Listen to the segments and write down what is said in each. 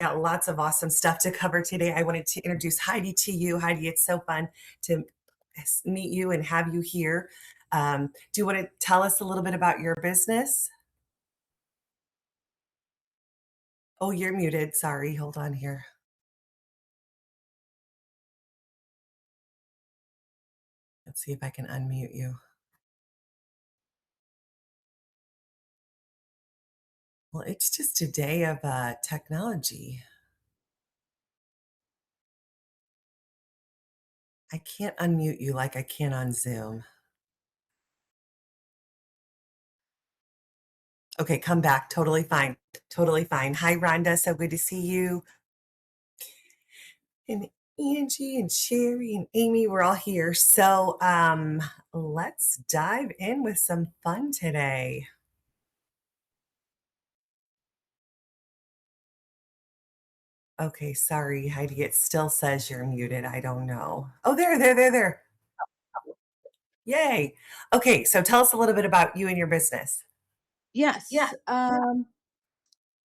got lots of awesome stuff to cover today. I wanted to introduce Heidi to you. Heidi, it's so fun to meet you and have you here. Do you want to tell us a little bit about your business? Oh, you're muted. Sorry. Hold on here. Let's see if I can unmute you. Well, it's just a day of technology. I can't unmute you like I can on Zoom. Okay, come back. Totally fine. Totally fine. Hi, Rhonda. So good to see you. And Angie and Sherry and Amy, we're all here. So let's dive in with some fun today. Okay, sorry, Heidi. It still says you're muted. I don't know. Oh, there. Yay. Okay, so tell us a little bit about you and your business. Yeah. Yes.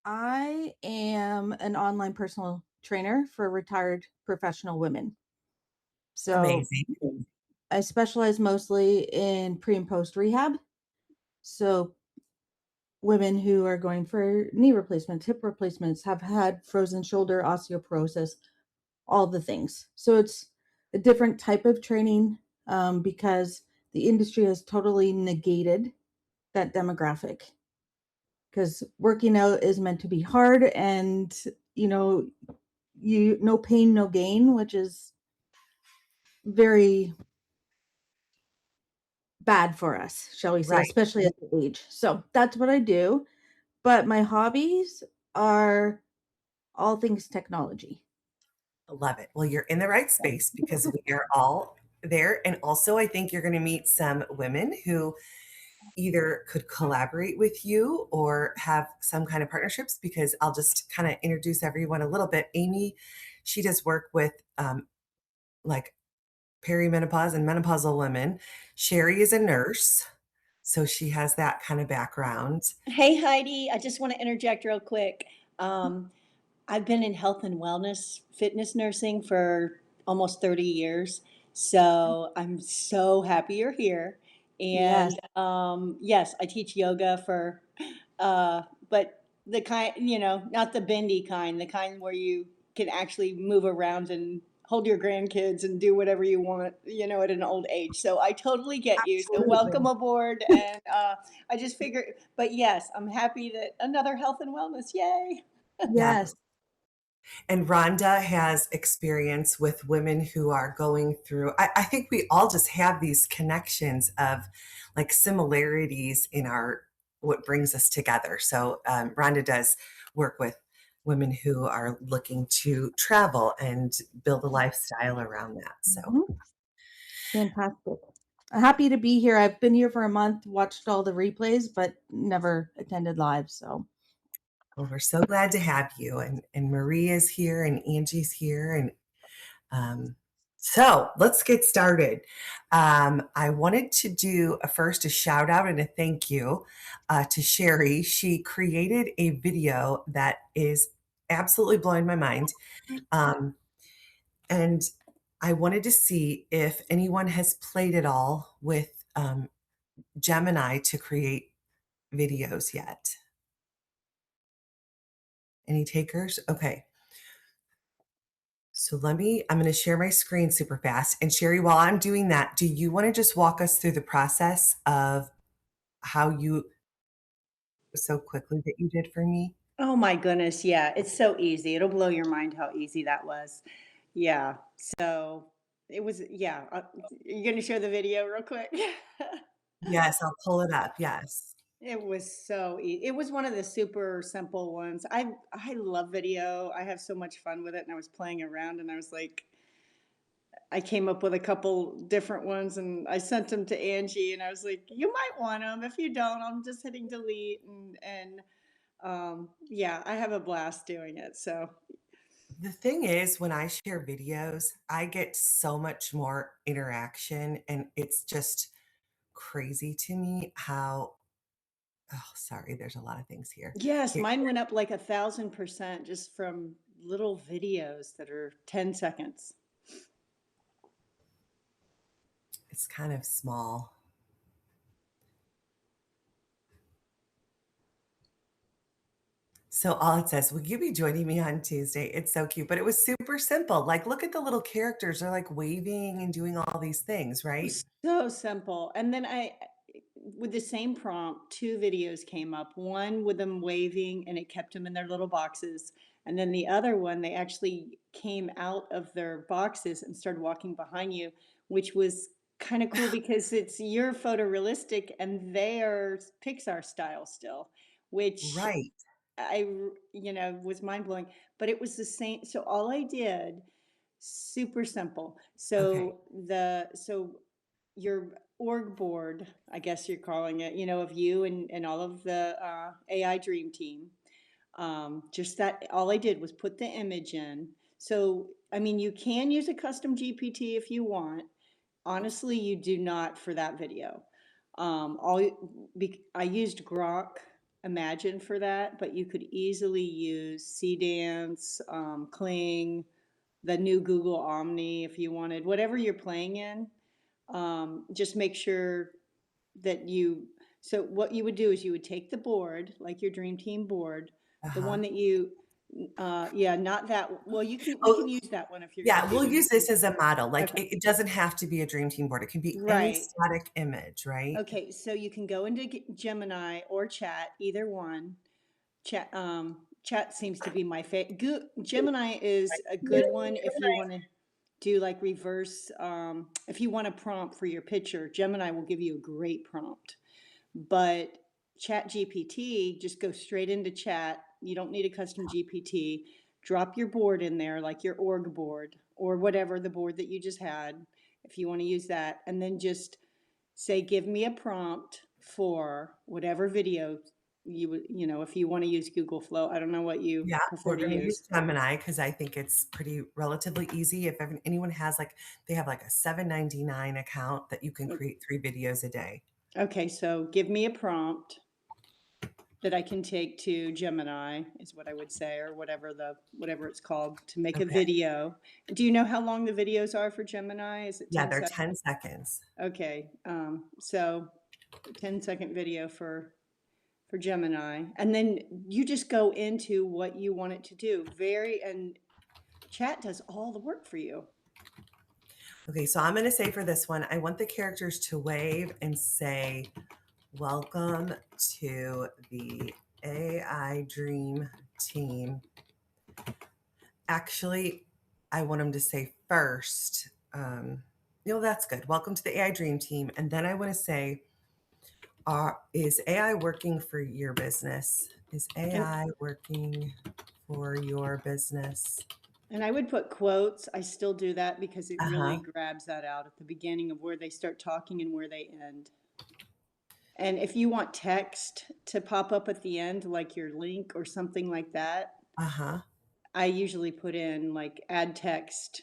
I am an online personal trainer for retired professional women. So Amazing. I specialize mostly in pre and post rehab. So women who are going for knee replacements, hip replacements, have had frozen shoulder, osteoporosis, all the things. So it's a different type of training because the industry has totally negated that demographic. Because working out is meant to be hard and you know you no pain no gain, which is very bad for us, shall we say, Right. especially at the age. So that's what I do, but my hobbies are all things technology. Love it. Well, you're in the right space because we are all there. And also, I think you're going to meet some women who either could collaborate with you or have some kind of partnerships because I'll just kind of introduce everyone a little bit. Amy, she does work with like perimenopause and menopausal women. Sherry is a nurse, so she has that kind of background. Hey, Heidi, I just want to interject real quick. Um, I've been in health and wellness, fitness nursing for almost 30 years. So I'm so happy you're here. Yes. And yes, I teach yoga but the kind, not the bendy kind, the kind where you can actually move around and hold your grandkids and do whatever you want, at an old age. So I totally get you. So welcome Absolutely. aboard. And I just figured, but yes, I'm happy that another health and wellness. Yay. Yeah. Yes. And Rhonda has experience with women who are going through, I think we all just have these connections of like similarities in our, what brings us together. So Rhonda does work with women who are looking to travel and build a lifestyle around that. So Mhm. Fantastic. Happy to be here. I've been here for a month, watched all the replays, but never attended live. So well, we're so glad to have you. And Maria's here and Angie's here. And so let's get started. I wanted to do first a shout out and a thank you to Sherry. She created a video that is absolutely blowing my mind. Um, and I wanted to see if anyone has played it all with Gemini to create videos yet. Any takers? Okay. So I'm going to share my screen super fast. And Sherry, while I'm doing that, do you want to just walk us through the process of how you so quickly that you did for me? Oh my goodness. Yeah. It's so easy. It'll blow your mind how easy that was. Yeah. So it was, yeah. You're going to share the video real quick? Yes, I'll pull it up. Yes. It was so it was one of the super simple ones. I love video. I have so much fun with it, and I was playing around, and I was like, I came up with a couple different ones, and I sent them to Angie, and I was like, you might want them. If you don't, I'm just hitting delete, and yeah, I have a blast doing it. So The thing is, when I share videos, I get so much more interaction, and it's just crazy to me how, oh, sorry, there's a lot of things here. yes, Here, mine went up like 1,000% just from little videos that are 10 seconds. It's kind of small. So all it says, "Will you be joining me on Tuesday?" It's so cute, but it was super simple. Like, look at the little characters. They're like waving and doing all these things, right? So simple. And then with the same prompt, two videos came up. One with them waving and it kept them in their little boxes. And then the other one, they actually came out of their boxes and started walking behind you, which was kind of cool because it's you're photorealistic and they are Pixar style still, which Right. was mind blowing. But it was the same. So all I did, super simple. Okay. So your org board, I guess you're calling it, of you and all of the AI dream team. Just that, all I did was put the image in. So, I mean, you can use a custom GPT if you want. Honestly, you do not for that video. I used Grok Imagine for that, but you could easily use Cdance, Kling, the new Google Omni if you wanted, whatever you're playing in. Just make sure that so what you would do is you would take the board, like your Dream Team board, the Uh-huh. one that yeah, not that, well, we Oh, can use that one if you're going to yeah, do we'll the, use this as a model. Like, okay, it doesn't have to be a dream team board. It can be any right. static image, right? Okay, so you can go into Gemini or Chat, either one. Chat seems to be my favorite. Gemini is a good one if you want to do like reverse. If you want a prompt for your picture, Gemini will give you a great prompt. But Chat GPT, just go straight into Chat. You don't need a custom GPT. Drop your board in there, like your org board or whatever the board that you just had, if you want to use that, and then just say, give me a prompt for whatever video you would, if you want to use Google Flow. I don't know what you Yeah, prefer we're to gonna use use. Gemini because I think it's pretty relatively easy. If anyone has like, they have like a 7.99 account that you can create 3 videos a day. Okay, so give me a prompt that I can take to Gemini is what I would say, or whatever it's called, to make a Okay. video. Do you know how long the videos are for Gemini? Is it Yeah, 10 they're seconds? 10 seconds. Okay, so 10-second video for Gemini, and then you just go into what you want it to do. And Chat does all the work for you. Okay, so I'm gonna say for this one, I want the characters to wave and say, "Welcome to the AI Dream Team." Actually, I want them to say first, that's good. "Welcome to the AI Dream Team." And then I want to say, is AI working for your business? Is And AI working for your business? I would put quotes. I still do that because it really Uh-huh. grabs that out at the beginning of where they start talking and where they end. And if you want text to pop up at the end, like your link or something like that, Uh-huh. I usually put in like add text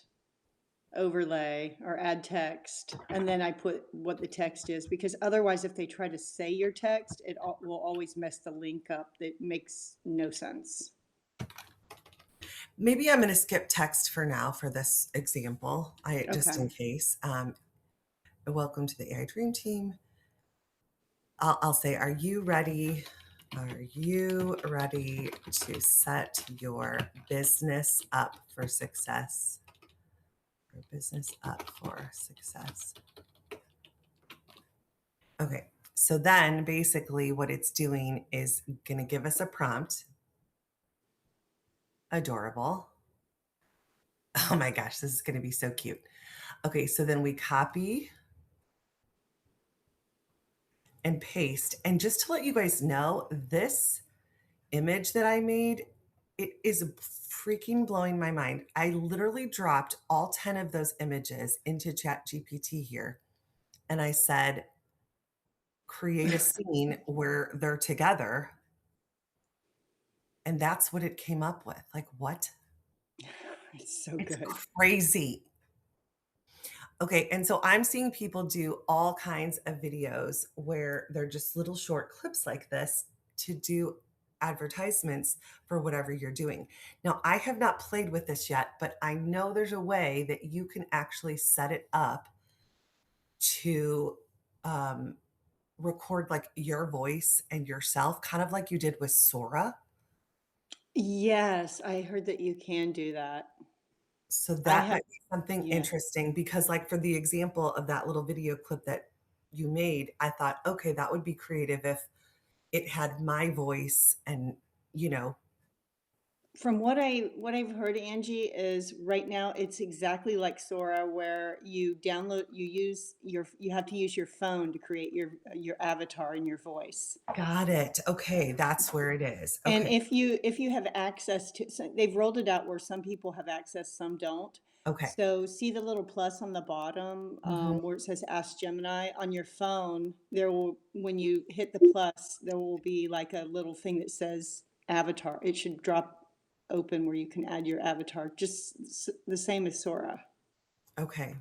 overlay or add text, and then I put what the text is, because otherwise if they try to say your text, will always mess the link up. That makes no sense. Maybe I'm going to skip text for now for this example, just Okay. in case. Welcome to the AI Dream Team. I'll say, "Are you ready? Are you ready to set your business up for success? Your business up for success." Okay. So then basically what it's doing is going to give us a prompt. Adorable. Oh my gosh, this is going to be so cute. Okay, so then we copy and paste. And just to let you guys know, this image that I made, it is freaking blowing my mind. I literally dropped all 10 of those images into Chat GPT here. And I said, create a scene where they're together. And that's what it came up with. Like, what? It's so It's good. crazy. Okay, and so I'm seeing people do all kinds of videos where they're just little short clips like this to do advertisements for whatever you're doing. Now, I have not played with this yet, but I know there's a way that you can actually set it up to um, record like your voice and yourself, kind of like you did with Sora. Yes, I heard that you can do that. So I that have might be something yeah. interesting because, like, for the example of that little video clip that you made, I thought, okay, that would be creative if it had my voice and, you know, From what I've heard, Angie, is right now it's exactly like Sora, where you have to use your phone to create your avatar and your voice. got it. Okay, that's where it is. And Okay, if you have access to, so they've rolled it out where some people have access, some don't. okay. So see the little plus on the bottom Mhm. where it says Ask Gemini on your phone. There will, when you hit the plus, there will be like a little thing that says Avatar. It should drop open where you can add your avatar, just the same as Sora. Okay.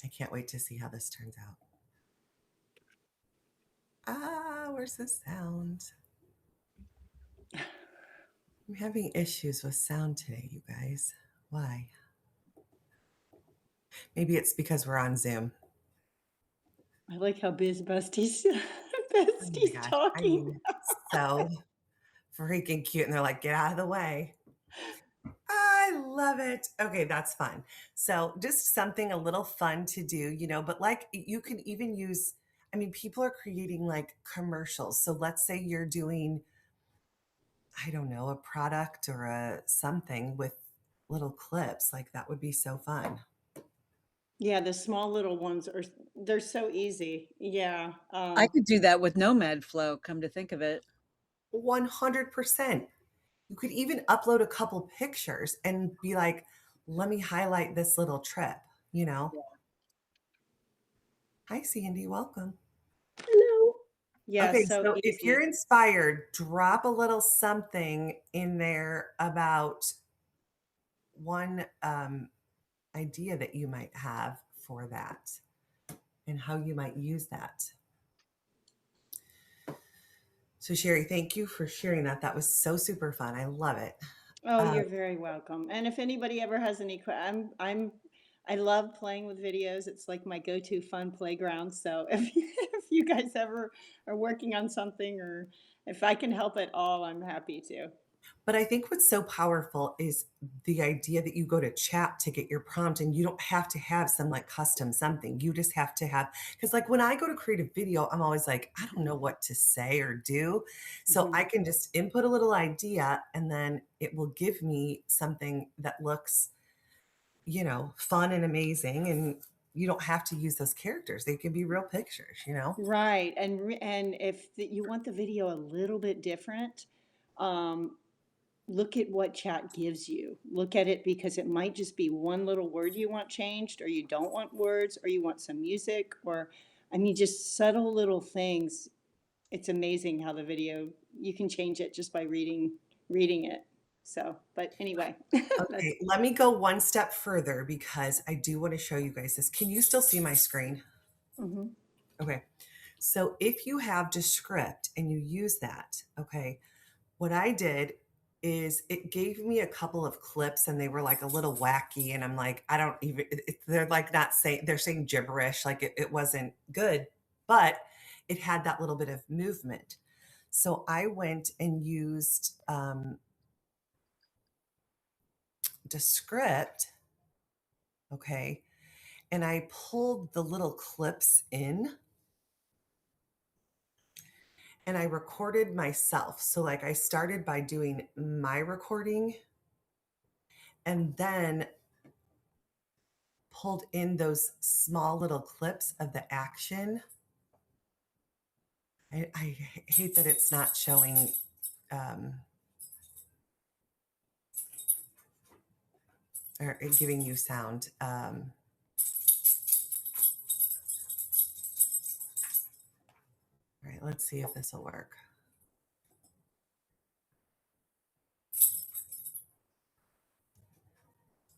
I can't wait to see how this turns out. Ah, where's the sound? I'm having issues with sound today, you guys. Why? Maybe it's because we're on Zoom. I like how Biz Busty's Oh my Busty's gosh. I talking. mean, so freaking cute. And they're like, get out of the way. I love it. Okay, that's fun. So, just something a little fun to do, but like you can even use, I mean, people are creating like commercials. So, let's say you're doing, I don't know, a product or a something with little clips. Like that would be so fun. Yeah, the small little ones are, they're so easy. Yeah. I could do that with Nomad Flow, come to think of it. 100%. You could even upload a couple pictures and be like, let me highlight this little trip, you know? Yeah. Hi, Sandy. Welcome. Hello. Yeah, Okay, so so if you're easy. inspired, drop a little something in there about one idea that you might have for that and how you might use that. So, Sherry, thank you for sharing that. That was so super fun. I love it. Oh, Uh, you're very welcome. And if anybody ever has any, I love playing with videos. It's like my go-to fun playground. So if you guys ever are working on something, or if I can help at all, I'm happy to. but I think what's so powerful is the idea that you go to chat to get your prompt and you don't have to have some like custom something. You just have to have, because like when I go to create a video, I'm always like, I don't know what to say or do. So Mhm. I can just input a little idea and then it will give me something that looks, fun and amazing. And you don't have to use those characters. They can be real pictures. Right. And if you want the video a little bit different, um, look at what chat gives you. Look at it, because it might just be one little word you want changed, or you don't want words, or you want some music, or I mean, just subtle little things. It's amazing how the video, you can change it just by reading it. So, but anyway, that's Okay, let me go one step further because I do want to show you guys this. Can you still see my screen? mhm. Okay. So if you have Descript and you use that, okay, what I did is it gave me a couple of clips and they were like a little wacky. And I'm like, I don't even, they're like not saying, they're saying gibberish, like it wasn't good, but it had that little bit of movement. So I went and used Descript, okay, and I pulled the little clips in and I recorded myself. So, like, I started by doing my recording and then pulled in those small little clips of the action. I hate that it's not showing um, or giving you sound. All right, let's see if this will work.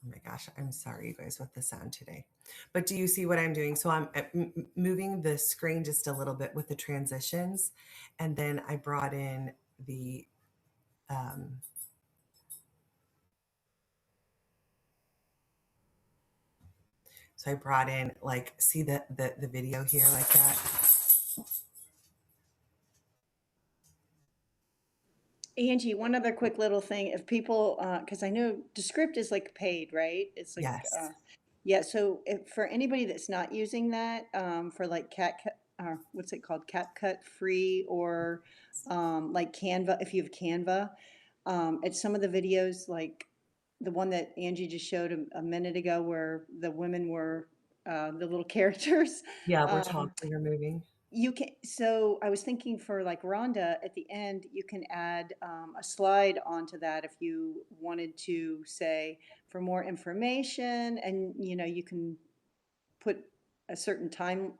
Oh my gosh, I'm sorry, you guys, with the sound today. But do you see what I'm doing? So I'm moving the screen just a little bit with the transitions. And then I brought in the um, so I brought in like, see the video here like that. Angie, one other quick little thing. If people, because I know Descript is like paid, right? It's like, Yes. yeah. So if, for anybody that's not using that, for like what's it called? CapCut free or like Canva, if you have Canva, at some of the videos, like the one that Angie just showed a minute ago, where the women were the little characters. Yeah, we're Um, talking, we're moving. you can, so I was thinking for like Rhonda, at the end, you can add a slide onto that if you wanted to say for more information, and you know, you can put a certain time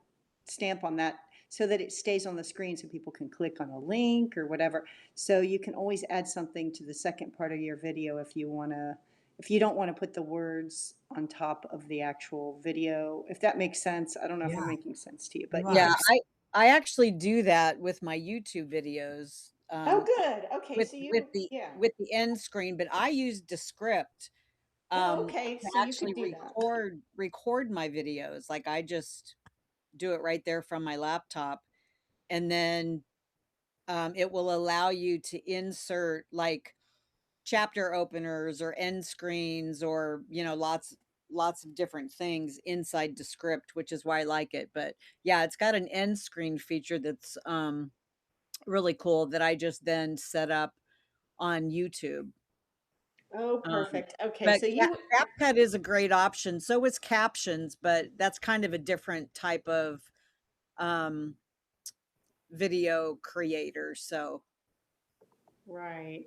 stamp on that so that it stays on the screen so people can click on a link or whatever. So you can always add something to the second part of your video if you want to, if you don't want to put the words on top of the actual video, if that makes sense. I don't know if I'm Yeah, making sense to you, you but are. yeah. Yeah, I actually do that with my YouTube videos, Oh, good. Okay, with so you, the yeah. end screen, but I use Descript Oh, okay, to so you actually could do that. record my videos. Like I just do it right there from my laptop, and then it will allow you to insert like chapter openers or end screens or lots of different things inside Descript, which is why I like it. But yeah, it's got an end screen feature that's really cool that I just then set up on YouTube. Oh, Um, perfect. Okay, but so you, CapCut is a great option. So is captions, but that's kind of a different type of um, video creator. So right.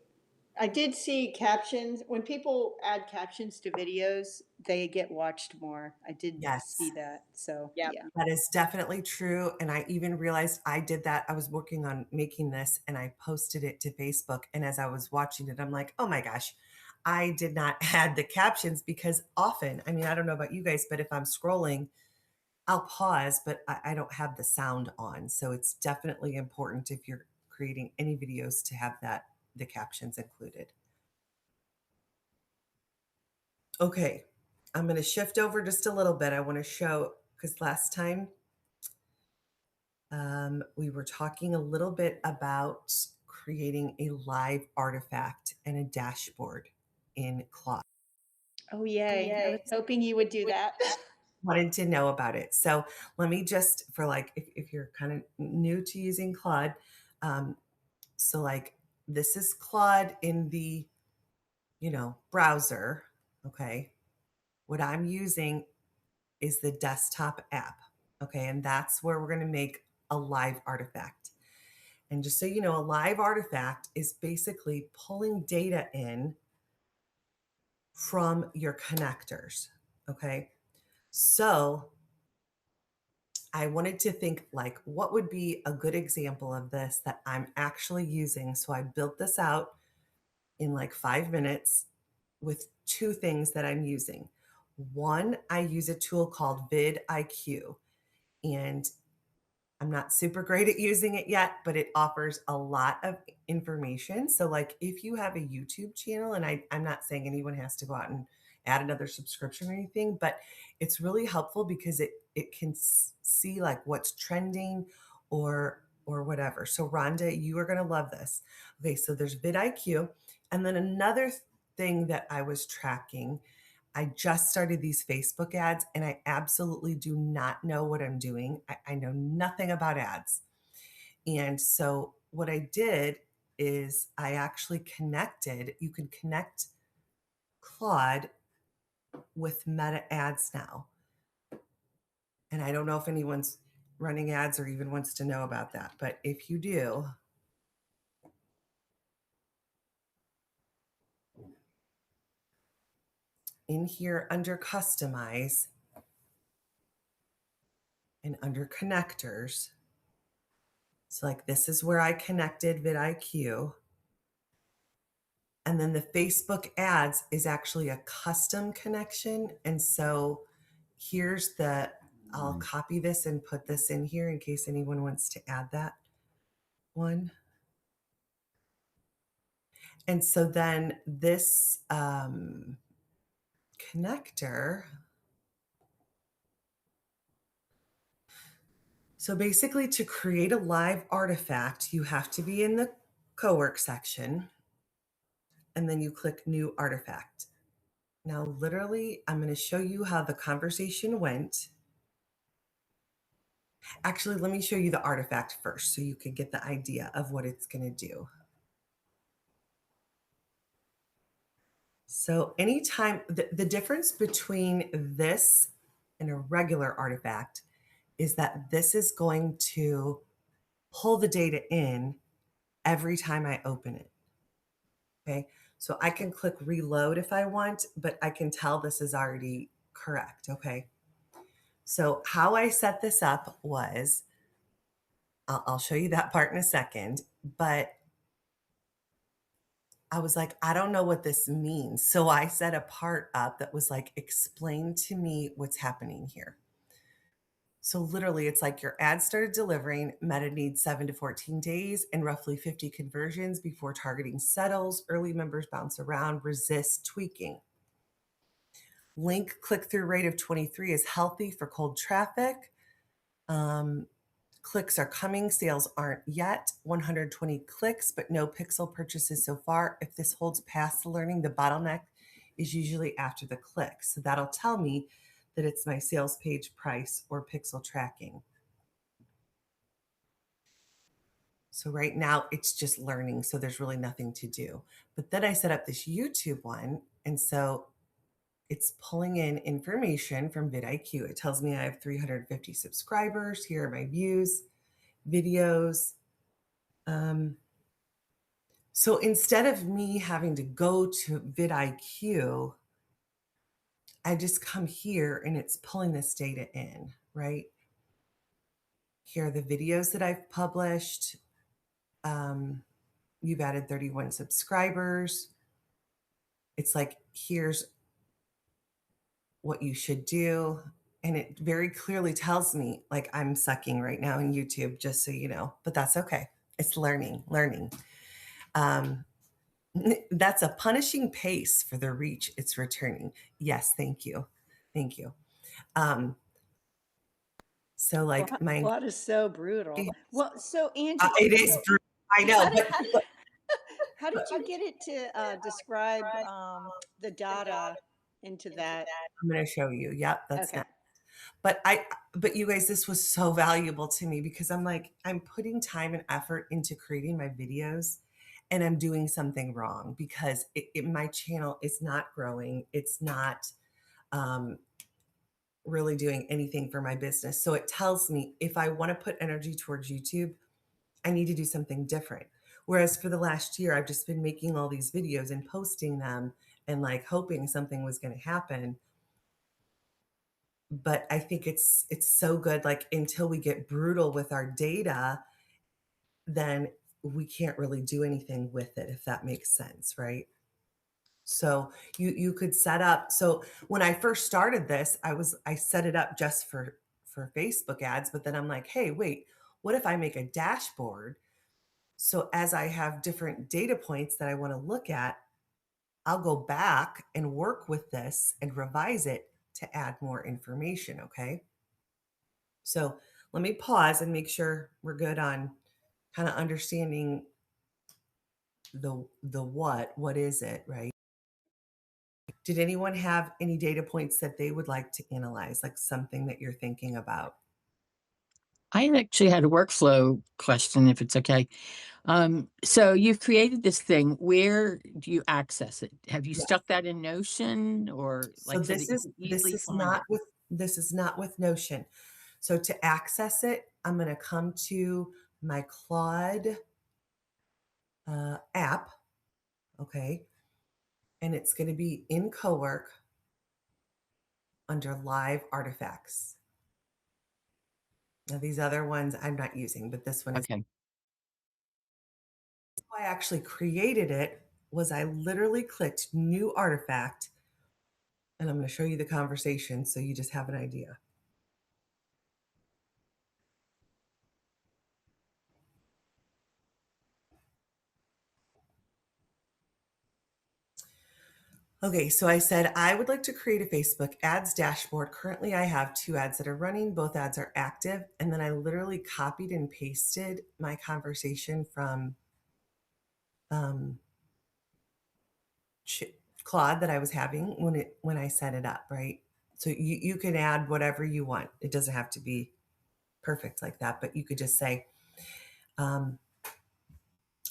I did see captions. When people add captions to videos, they get watched more. I did see Yes, that. So, yeah, yeah. that is definitely true. And I even realized I did that. I was working on making this and I posted it to Facebook. And as I was watching it, I'm like, oh my gosh, I did not add the captions because often, I mean, I don't know about you guys, but if I'm scrolling, I'll pause, but I don't have the sound on. So it's definitely important if you're creating any videos to have the captions included. Okay, I'm going to shift over just a little bit. I want to show, because last time we were talking a little bit about creating a live artifact and a dashboard in Claude. Oh, yay. I was hoping you would do that. Wanted to know about it. So let me just, for like, if you're kind of new to using Claude, um, so like this is Claude in the, browser. Okay. What I'm using is the desktop app. Okay. And that's where we're going to make a live artifact. And just so you know, a live artifact is basically pulling data in from your connectors. Okay. So I wanted to think like, what would be a good example of this that I'm actually using? So I built this out in like 5 minutes with two things that I'm using. One, I use a tool called vidIQ, and I'm not super great at using it yet, but it offers a lot of information. So, like, if you have a YouTube channel, and I'm not saying anyone has to go out and add another subscription or anything, but it's really helpful because it can see like what's trending or whatever. So, Rhonda, you are going to love this. Okay, so there's vidIQ, and then another thing that I was tracking. I just started these Facebook ads and I absolutely do not know what I'm doing. I know nothing about ads. And so what I did is I actually connected, you can connect Claude with Meta ads now. And I don't know if anyone's running ads or even wants to know about that. But if you do, in here under customize and under connectors, so like this is where I connected vidIQ. And then the Facebook ads is actually a custom connection. And so I'll copy this and put this in here in case anyone wants to add that one. And so then this connector, so basically to create a live artifact, you have to be in the co-work section and then you click new artifact. Now, literally, I'm going to show you how the conversation went. Actually, let me show you the artifact first so you can get the idea of what it's going to do. So anytime, the difference between this and a regular artifact is that this is going to pull the data in every time I open it. Okay, so I can click reload if I want, but I can tell this is already correct. Okay, so how I set this up was, I'll show you that part in a second, but I was like, I don't know what this means. So I set a part up that was like, explain to me what's happening here. So literally, it's like your ad started delivering, Meta needs 7 to 14 days and roughly 50 conversions before targeting settles. Early members bounce around, resist tweaking. Link click-through rate of 23 is healthy for cold traffic. Clicks are coming, sales aren't yet. 120 clicks, but no pixel purchases so far. If this holds past the learning, the bottleneck is usually after the click. So that'll tell me that it's my sales page price or pixel tracking. So right now it's just learning. So there's really nothing to do. But then I set up this YouTube one. And so it's pulling in information from vidIQ. It tells me I have 350 subscribers. Here are my views, videos. So instead of me having to go to vidIQ, I just come here and it's pulling this data in, right? Here are the videos that I've published. You've added 31 subscribers. It's like, here's what you should do. And it very clearly tells me, like, I'm sucking right now in YouTube, just so you know, but that's okay. It's learning. Um, that's a punishing pace for the reach it's returning. Yes, thank you. Thank you. So like my That is so brutal. Well, so Angie, it is brutal. I know, how did but how did you get it to describe the data into that? I'm going to show you. Yep, that's Okay. next. But but you guys, this was so valuable to me because I'm like, I'm putting time and effort into creating my videos and I'm doing something wrong because my channel is not growing. It's not really doing anything for my business. So it tells me if I want to put energy towards YouTube, I need to do something different. Whereas for the last year, I've just been making all these videos and posting them and like hoping something was going to happen. But I think it's so good. Like until we get brutal with our data, then we can't really do anything with it, if that makes sense, right? So you could set up. So when I first started this, I set it up just for Facebook ads, but then I'm like, hey, wait, what if I make a dashboard? So as I have different data points that I want to look at, I'll go back and work with this and revise it to add more information. Okay. So let me pause and make sure we're good on kind of understanding the what is it, right? Did anyone have any data points that they would like to analyze, like something that you're thinking about? I actually had a workflow question, if it's okay. So you've created this thing. Where do you access it? Have you Yes. stuck that in Notion or So like so that this you is can this easily is find not it? with Notion. So to access it, I'm going to come to my Claude app, okay, and it's going to be in Cowork under Live Artifacts. Now these other ones I'm not using, but this one is. Okay. How I actually created it was I literally clicked New Artifact, and I'm going to show you the conversation so you just have an idea. Okay, so I said I would like to create a Facebook ads dashboard. Currently, I have 2 ads that are running, both ads are active. And then I literally copied and pasted my conversation from um, Claude that I was having when I set it up, right? So you can add whatever you want. It doesn't have to be perfect like that, but you could just say, um,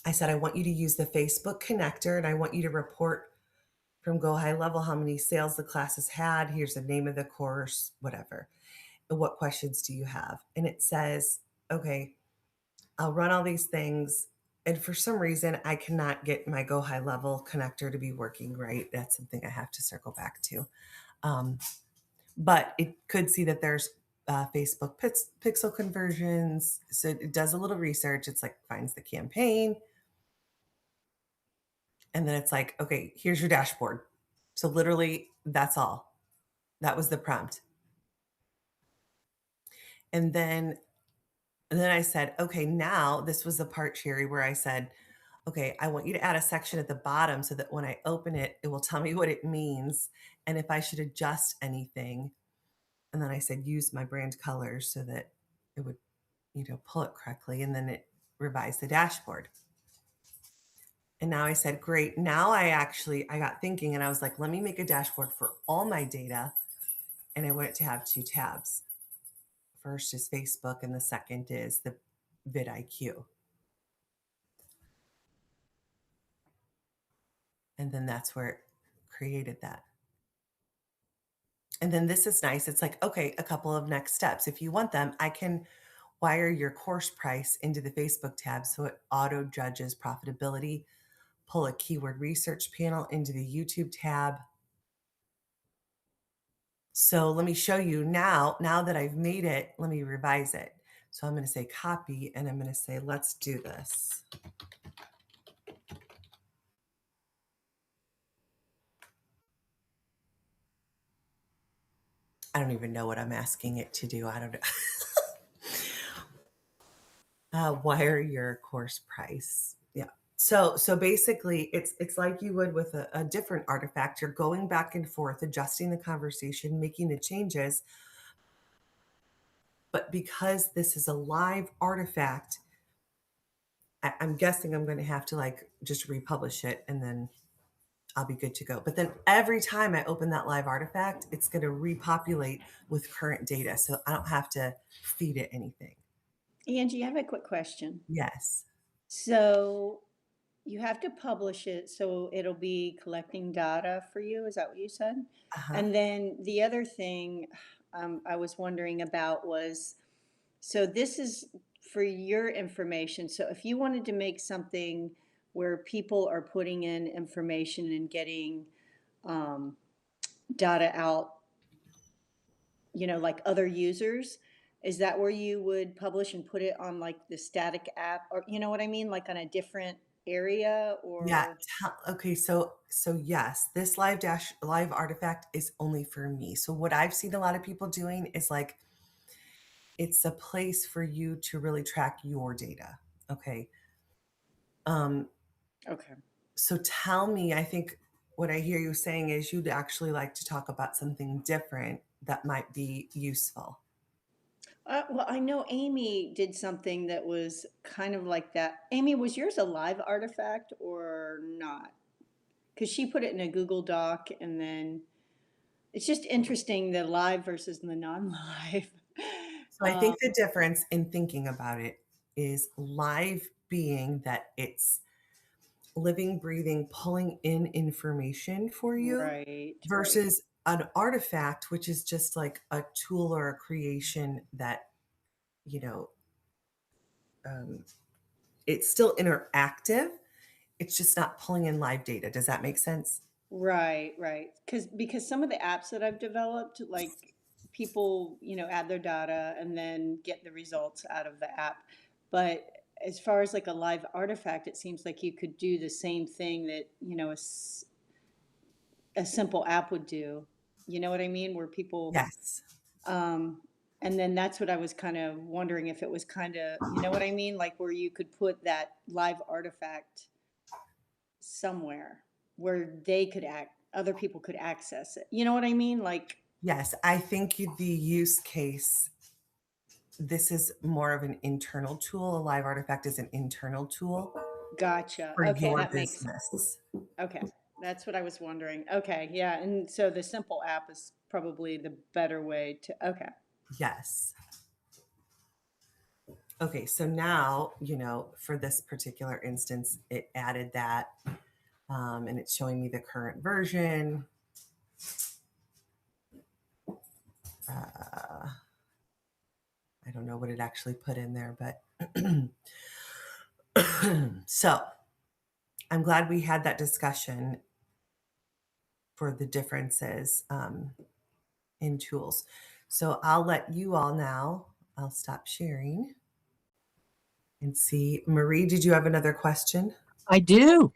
I said, I want you to use the Facebook connector and I want you to report from Go High Level how many sales the class has had. Here's the name of the course, whatever. What questions do you have? And it says, okay, I'll run all these things. And for some reason, I cannot get my Go High Level connector to be working right. That's something I have to circle back to. Um, but it could see that there's Facebook pixel conversions. So it does a little research. It's like finds the campaign. And then it's like, okay, here's your dashboard. So literally, that's all. That was the prompt. And then I said, okay, now this was the part, Sherry, where I said, okay, I want you to add a section at the bottom so that when I open it, it will tell me what it means and if I should adjust anything. And then I said, use my brand colors so that it would, pull it correctly. And then it revised the dashboard. And now I said, great. Now I got thinking and I was like, let me make a dashboard for all my data. And I want it to have 2 tabs. First is Facebook and the second is the vidIQ. And then that's where it created that. And then this is nice. It's like, okay, a couple of next steps. If you want them, I can wire your course price into the Facebook tab so it auto judges profitability, pull a keyword research panel into the YouTube tab. So let me show you now that I've made it, let me revise it. So I'm going to say copy and I'm going to say, let's do this. I don't even know what I'm asking it to do. I don't know. Wire your course price. Yeah. So basically it's like you would with a different artifact. You're going back and forth, adjusting the conversation, making the changes. But because this is a live artifact, I'm guessing I'm going to have to like just republish it and then I'll be good to go. But then every time I open that live artifact, it's going to repopulate with current data. So I don't have to feed it anything. Angie, I have a quick question. Yes. So you have to publish it so it'll be collecting data for you. Is that what you said? Uh-huh. And then the other thing I was wondering about was, so this is for your information. So if you wanted to make something where people are putting in information and getting data out, like other users, is that where you would publish and put it on like the static app, or you know what I mean? Like on a different area Yeah. or? Okay. So yes, this live artifact is only for me. So what I've seen a lot of people doing is like it's a place for you to really track your data. Okay. Um, Okay. so tell me, I think what I hear you saying is you'd actually like to talk about something different that might be useful. Well, I know Amy did something that was kind of like that. Amy, was yours a live artifact or not? Because she put it in a Google Doc, and then it's just interesting the live versus the non-live. So I think the difference in thinking about it is live being that it's living, breathing, pulling in information for you Right, right. versus an artifact, which is just like a tool or a creation that, you know, um, it's still interactive. It's just not pulling in live data. Does that make sense? Right, right. Because some of the apps that I've developed, like people, add their data and then get the results out of the app. But as far as like a live artifact, it seems like you could do the same thing that, a simple app would do. You know what I mean? Where people, Yes. um, and then that's what I was kind of wondering if it was kind of, you know what I mean? Like where you could put that live artifact somewhere where they could other people could access it. You know what I mean? Like, Yes, I think the use case, this is more of an internal tool. A live artifact is an internal tool gotcha. for Okay, your that makes business. okay. That's what I was wondering. Okay, yeah. And so the simple app is probably the better way to, okay. Yes. Okay, so now, for this particular instance, it added that, and it's showing me the current version. I don't know what it actually put in there, but so I'm glad we had that discussion for the differences in tools. So I'll let you all now, I'll stop sharing and see. Marie, did you have another question? I do.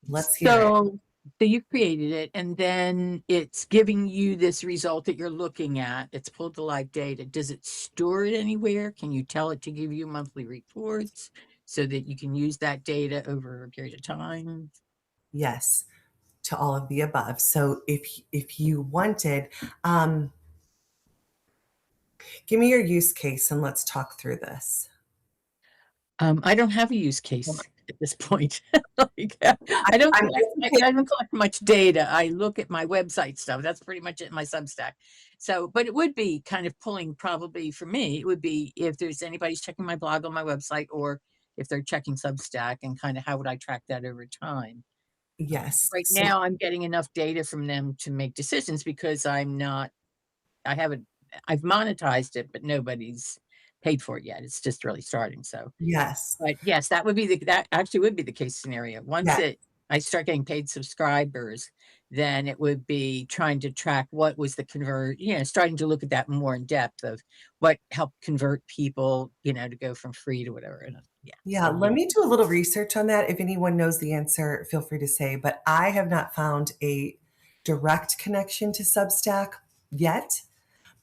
Let's hear it. So you created it, and then it's giving you this result that you're looking at. It's pulled the live data. Does it store it anywhere? Can you tell it to give you monthly reports so that you can use that data over a period of time? Yes, to all of the above. So if you wanted, um, give me your use case and let's talk through this. I don't have a use case at this point. Like, I, I'm I don't collect much data. I look at my website stuff. That's pretty much it, my Substack. So, but it would be kind of pulling, probably for me, it would be if there's anybody's checking my blog on my website, or if they're checking Substack, and kind of how would I track that over time? yes. Right So now, I'm getting enough data from them to make decisions because I haven't, I've monetized it, but nobody's paid for it yet. It's just really starting. So, yes, but yes, that actually would be the case scenario. yes, I start getting paid subscribers, then it would be trying to track what was the starting to look at that more in depth of what helped convert people, to go from free to whatever. And yeah, yeah. so yeah. Let me do a little research on that. If anyone knows the answer, feel free to say. But I have not found a direct connection to Substack yet.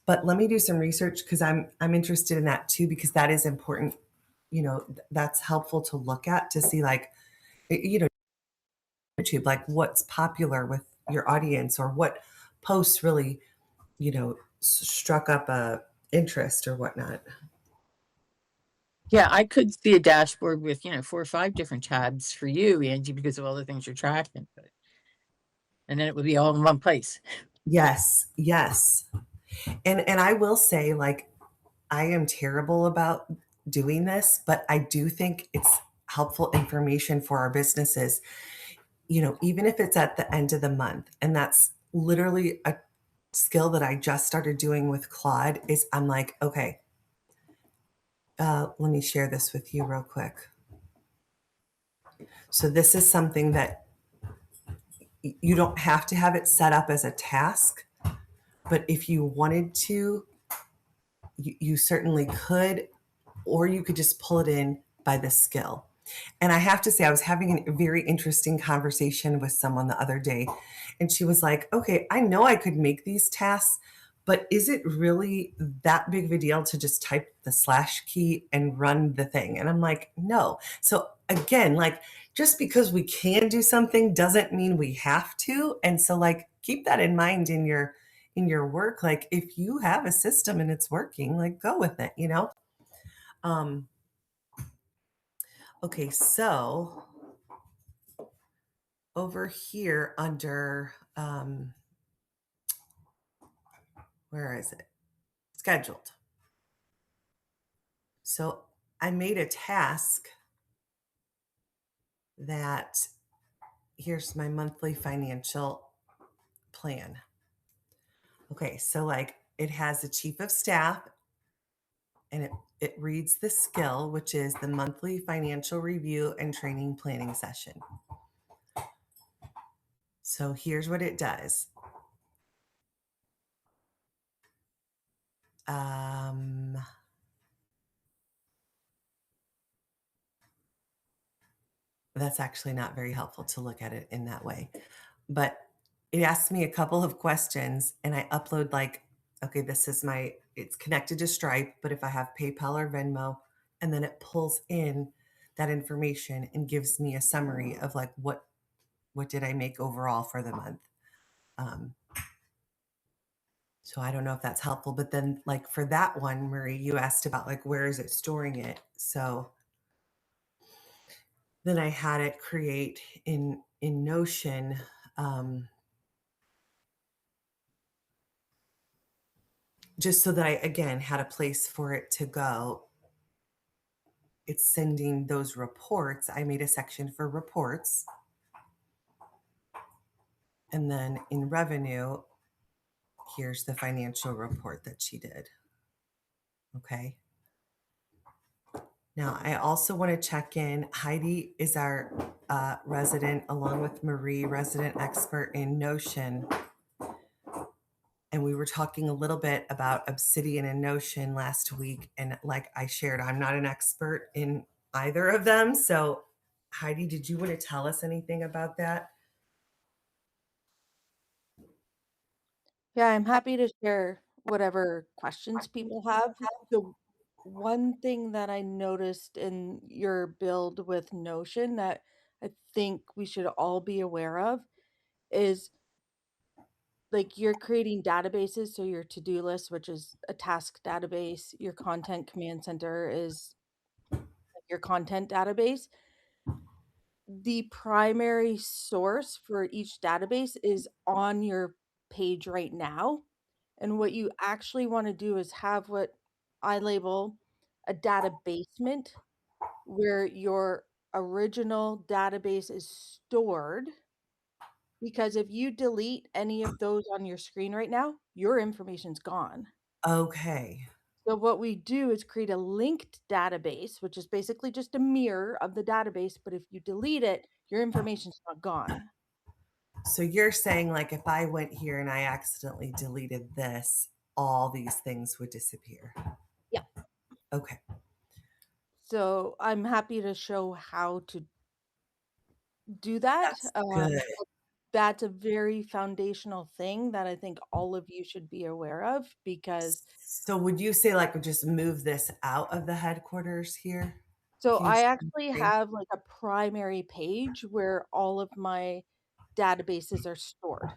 But let me do some research because I'm interested in that too, because that is important. That's helpful to look at to see, like, YouTube, like what's popular with your audience, or what posts really, struck up a interest or whatnot. Yeah, I could see a dashboard with, 4 or 5 different tabs for you, Angie, because of all the things you're tracking. And then it would be all in one place. Yes, yes. And I will say, like, I am terrible about doing this, but I do think it's helpful information for our businesses, even if it's at the end of the month. And that's literally a skill that I just started doing with Claude. Is I'm like, okay, let me share this with you real quick. So this is something that you don't have to have it set up as a task, but if you wanted to, you certainly could, or you could just pull it in by the skill. And I have to say, I was having a very interesting conversation with someone the other day, and she was like, okay, I know I could make these tasks, but is it really that big of a deal to just type the slash key and run the thing? And I'm like, no. So again, like, just because we can do something doesn't mean we have to. And so, like, keep that in mind in your work. Like, if you have a system and it's working, like, go with it. um okay, so over here under where is it, scheduled. So I made a task that, here's my monthly financial plan. Okay, so like, it has the chief of staff, and it reads the skill, which is the monthly financial review and training planning session. So here's what it does. um that's actually not very helpful to look at it in that way. But it asks me a couple of questions, and I upload, like, okay, this is it's connected to Stripe, but if I have PayPal or Venmo, and then it pulls in that information and gives me a summary of, like, what did I make overall for the month. So I don't know if that's helpful, but then like for that one, Marie, you asked about like, where is it storing it? So then I had it create in Notion, just so that I, again, had a place for it to go. It's sending those reports. I made a section for reports. And then in revenue, here's the financial report that she did. Okay. Now, I also want to check in. Heidi is our resident, along with Marie, resident expert in Notion. And we were talking a little bit about Obsidian and Notion last week. And like I shared, I'm not an expert in either of them. So, Heidi, did you want to tell us anything about that? Yeah, I'm happy to share whatever questions people have. So one thing that I noticed in your build with Notion that I think we should all be aware of is like you're creating databases. So your to-do list, which is a task database, your content command center is your content database. The primary source for each database is on your page right now. And what you actually want to do is have what I label a data basement where your original database is stored. Because if you delete any of those on your screen right now, your information's gone. Okay. So what we do is create a linked database, which is basically just a mirror of the database, but if you delete it, your information's not gone. So you're saying, like, if I went here and I accidentally deleted this, all these things would disappear. Yeah. Okay. So I'm happy to show how to do that. That's good. That's a very foundational thing that I think all of you should be aware of because So would you say like just move this out of the headquarters here? so Can you I share the actually screen? have like a primary page where all of my databases are stored.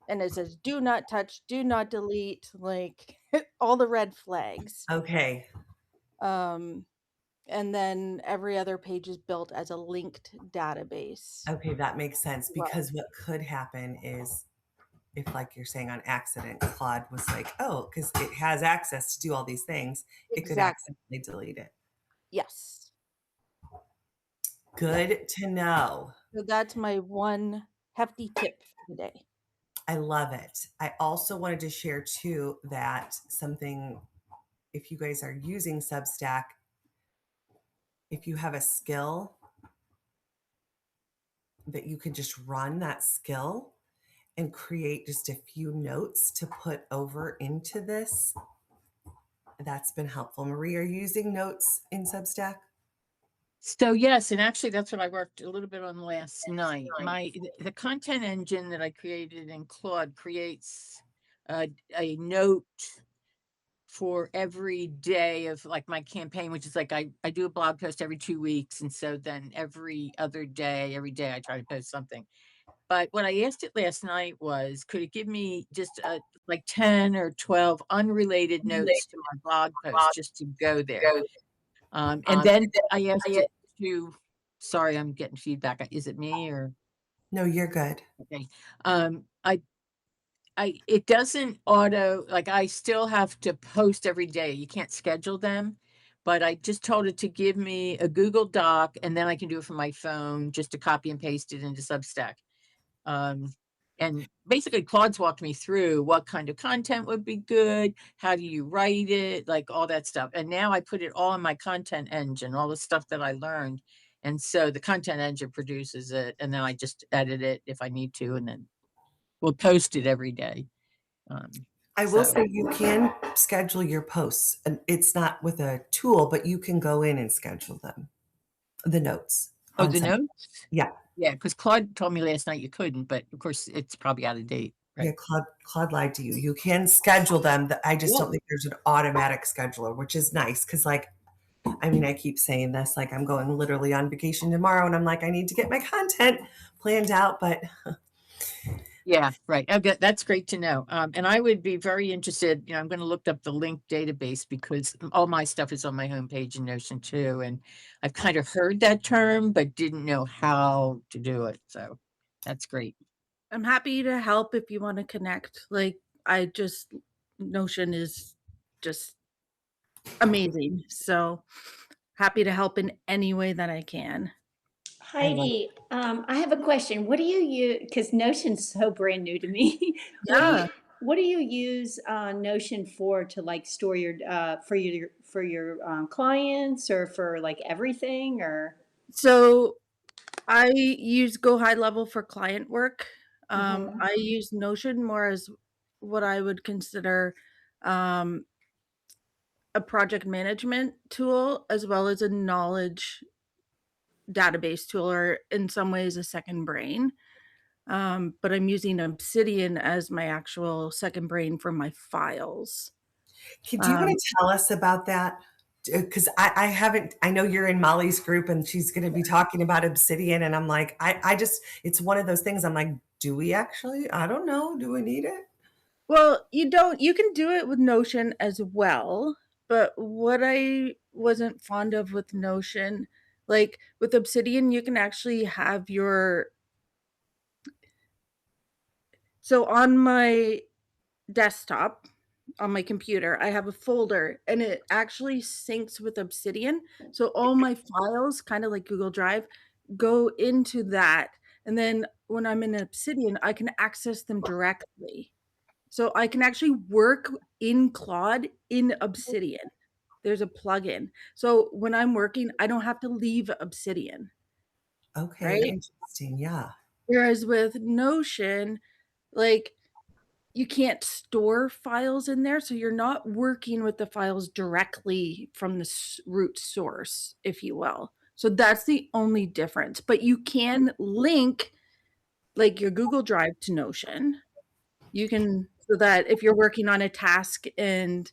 And it says do not touch, do not delete, like all the red flags. Okay. Um, and then every other page is built as a linked database. Okay, that makes sense Well, because what could happen is if, like you're saying, on accident, Claude was like, oh, because it has access to do all these things, it could exactly. accidentally delete it. Yes. Yeah. Good to know. So that's my one hefty tip for the day. I love it. I also wanted to share too that something, if you guys are using Substack, if you have a skill that you can just run that skill and create just a few notes to put over into this, that's been helpful. Marie, are you using notes in Substack? So yes, and actually that's what I worked a little bit on last night. The content engine that I created in Claude creates a note for every day of like my campaign, which is like I do a blog post every 2 weeks. And so then every day I try to post something. But what I asked it last night was, could it give me just like 10 or 12 unrelated notes to my blog post just to go there? And then I asked it to, sorry, I'm getting feedback. Is it me or? No, you're good. Okay. Um, I, it doesn't auto, like I still have to post every day. You can't schedule them, but I just told it to give me a Google Doc and then I can do it from my phone just to copy and paste it into Substack. And basically Claude's walked me through what kind of content would be good, how do you write it, like all that stuff. And now I put it all in my content engine, all the stuff that I learned. And so the content engine produces it, and then I just edit it if I need to, and then we'll post it every day. I will say you can schedule your posts, and it's not with a tool, but you can go in and schedule them, the notes. Oh, On the Substack. notes? Yeah. Yeah, because Claude told me last night you couldn't, but of course it's probably out of date. Yeah, Right. Claude lied to you. You can schedule them. I just Cool. don't think there's an automatic scheduler, which is nice because, like, I mean, I keep saying this, like, I'm going literally on vacation tomorrow, and I'm like, I need to get my content planned out, but Yeah, right. Okay, that's great to know. And I would be very interested, I'm going to look up the link database because all my stuff is on my homepage in Notion too. And I've kind of heard that term, but didn't know how to do it. So that's great. I'm happy to help if you want to connect. Like, I just, Notion is just amazing. So happy to help in any way that I can. I love Heidi, I have a question. What do you use? Because Notion's so brand new to me. What do Yeah. you what do you use Notion for to like store your for your clients or for like everything or? So I use Go High Level for client work. Mhm. I use Notion more as what I would consider um, a project management tool as well as a knowledge database tool, or in some ways a second brain. But I'm using Obsidian as my actual second brain for my files. Do you want Um, to tell us about that? Because I haven't, I know you're in Molly's group and she's going to be talking about Obsidian. And I'm like, I just, it's one of those things. I'm like, do we actually? I don't know. Do we need it? well, you can do it with Notion as well. But what I wasn't fond of with Notion, like with Obsidian, you can actually have so on my desktop, on my computer, I have a folder and it actually syncs with Obsidian. So all my files, kind of like Google Drive, go into that. And then when I'm in Obsidian, I can access them directly. So I can actually work in Claude in Obsidian. There's a plugin. So when I'm working, I don't have to leave Obsidian, Okay, right? interesting. Yeah. Whereas with Notion, like you can't store files in there, so you're not working with the files directly from the root source, if you will. So that's the only difference. But you can link like your Google Drive to Notion. You can, so that if you're working on a task and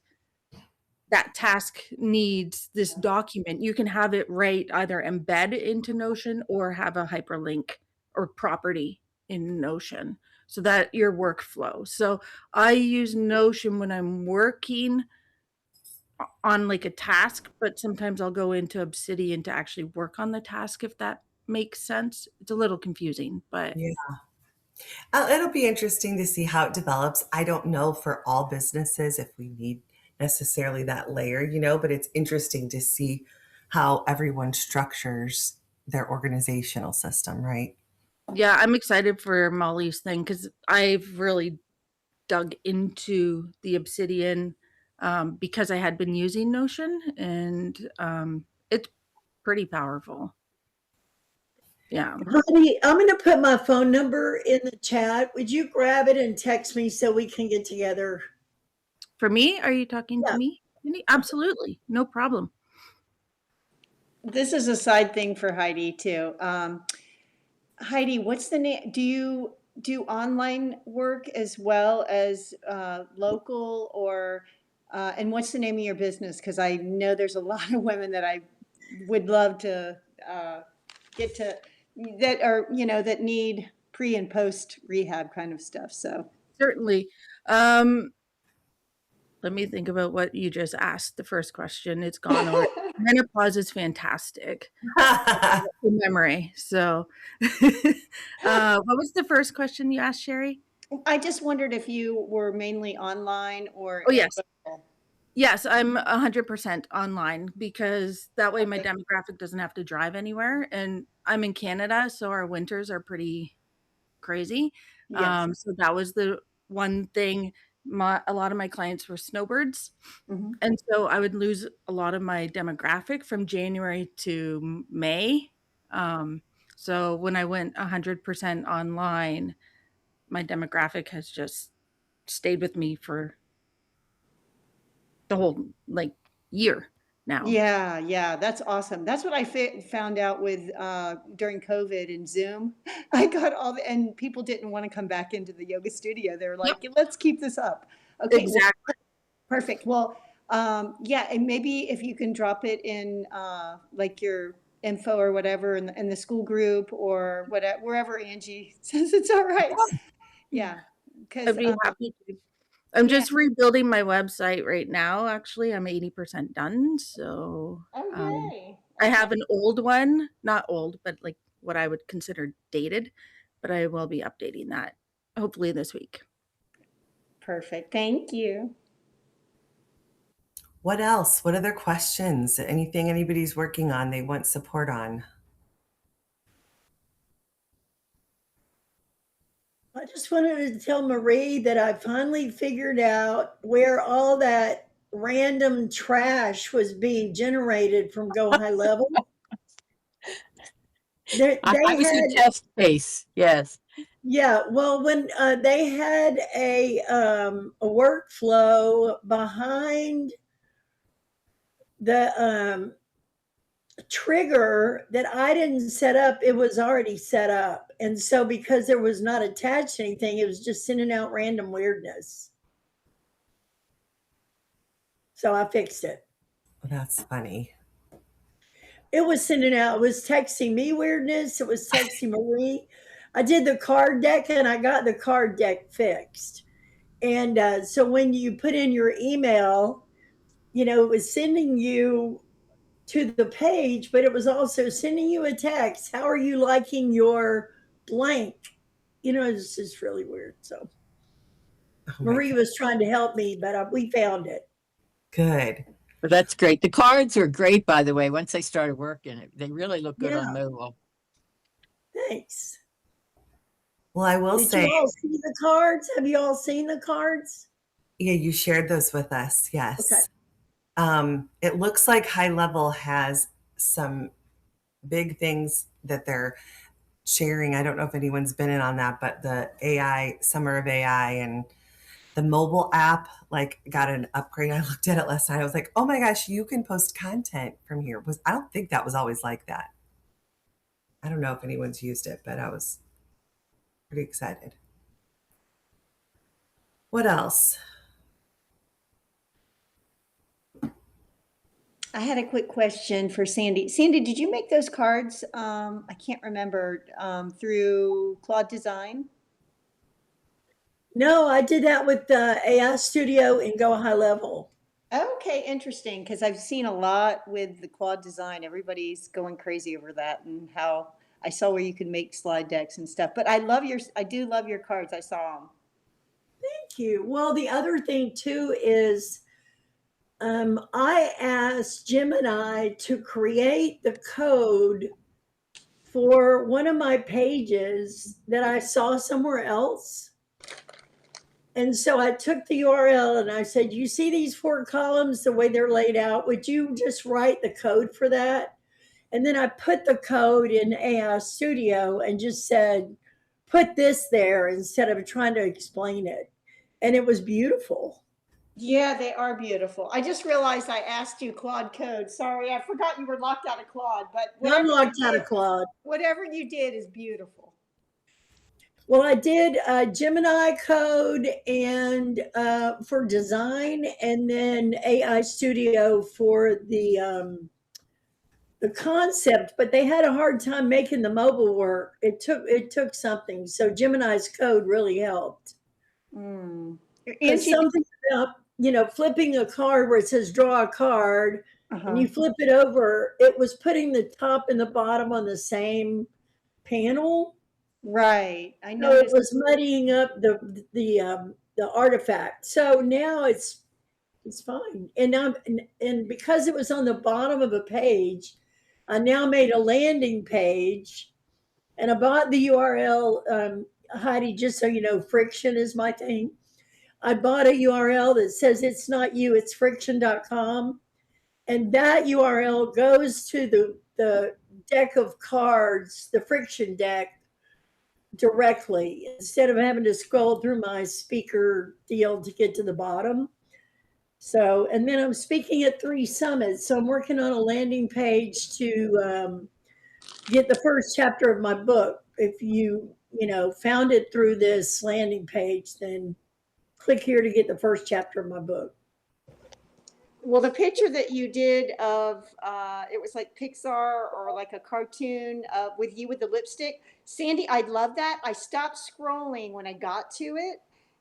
that task needs this document, you can have it right either embed into Notion or have a hyperlink or property in Notion so that your workflow. So I use Notion when I'm working on like a task, but sometimes I'll go into Obsidian to actually work on the task, if that makes sense. It's a little confusing, but Yeah. It'll be interesting to see how it develops. I don't know for all businesses if we need necessarily that layer, but it's interesting to see how everyone structures their organizational system, right? yeah, I'm excited for Molly's thing because I've really dug into the Obsidian because I had been using Notion, and it's pretty powerful. Yeah. Honey, I'm going to put my phone number in the chat. Would you grab it and text me so we can get together? For me, are you talking to Yeah. me? Absolutely. No problem. This is a side thing for Heidi too. Heidi, what's the name? Do you do online work as well as local or, and what's the name of your business? Because I know there's a lot of women that I would love to get to, that are, that need pre and post rehab kind of stuff. So Certainly. Let me think about what you just asked. The first question, it's gone already. Menopause is fantastic. Memory. So, what was the first question you asked, Sherry? I just wondered if you were mainly online or Oh, yes. local. Yes, I'm 100% online because that way my Okay. demographic doesn't have to drive anywhere. And I'm in Canada, so our winters are pretty crazy. Yes. So that was the one thing. A lot of my clients were snowbirds. Mhm. And so I would lose a lot of my demographic from January to May. Um, so when I went 100% online, my demographic has just stayed with me for the whole like year now. Yeah, yeah, that's awesome. That's what I found out with during COVID and Zoom. I got and people didn't want to come back into the yoga studio. They were Yep, like, let's keep this up. Okay, well, exactly. perfect. Well, yeah, and maybe if you can drop it in like your info or whatever in the school group or whatever, wherever Angie says it's all right. Yeah, because I'd be happy to. I'm yeah. just rebuilding my website right now. Actually, I'm 80% done. So Oh, yay. I Okay. have an old one, not old, but like what I would consider dated, but I will be updating that hopefully this week. Perfect. Thank you. What else? What other questions? Anything anybody's working on they want support on? I just wanted to tell Marie that I finally figured out where all that random trash was being generated from Go High Level. I They was a had, test case. Yes. yeah, well, when they had a workflow behind the trigger that I didn't set up, it was already set up. And so because there was not attached to anything, it was just sending out random weirdness. So I fixed it. That's funny. It was sending out, it was texting me weirdness, it was texting Marie. I did the card deck and I got the card deck fixed. And so when you put in your email, it was sending you to the page, but it was also sending you a text. How are you liking your blank? It's just really weird. So Oh my Marie God. was trying to help me, but we found it. Good. But that's great. The cards are great, by the way. Once they started working, they really look good on Yeah, mobile. thanks. Well, I will Did you say, all see the cards? Have you all seen the cards? yeah, you shared those with us. Okay. Yes. It looks like High Level has some big things that they're sharing. I don't know if anyone's been in on that, but the AI Summer of AI and the mobile app like got an upgrade. I looked at it last night. I was like, oh my gosh, you can post content from here. I don't think that was always like that. I don't know if anyone's used it, but I was pretty excited. What else? I had a quick question for Sandy. Sandy, did you make those cards? I can't remember, through Claude Design? No, I did that with the AI Studio and Go High Level. Okay, interesting, because I've seen a lot with the Claude Design. Everybody's going crazy over that and how I saw where you could make slide decks and stuff. But I do love your cards. I saw them. Thank you. Well, the other thing too is I asked Gemini to create the code for one of my pages that I saw somewhere else. And so I took the URL and I said, you see these 4 columns, the way they're laid out? Would you just write the code for that? And then I put the code in AI Studio and just said, put this there instead of trying to explain it. And it was beautiful. Yeah, they are beautiful. I just realized I asked you Claude code. Sorry, I forgot you were locked out of Claude, but I'm locked out of Claude. whatever you did is beautiful. Well, I did Gemini code and for design, and then AI Studio for the concept. But they had a hard time making the mobile work. It took something. So Gemini's code really helped. Mm. Because Angie, something about flipping a card where it says draw a card, and uh-huh. you flip it over, it was putting the top and the bottom on the same panel. Right. I So it noticed. was muddying up the artifact. So now it's fine. And because it was on the bottom of a page, I now made a landing page, and I bought the URL. Heidi, just so you know, friction is my thing. I bought a URL that says it's not you, it's friction.com. And that URL goes to the deck of cards, the friction deck, directly instead of having to scroll through my speaker deal to get to the bottom. So, and then I'm speaking at 3 summits. So I'm working on a landing page to get the first chapter of my book. If you found it through this landing page, then click here to get the first chapter of my book. Well, the picture that you did of it was like Pixar or like a cartoon with you with the lipstick, Sandy. I love that. I stopped scrolling when I got to it,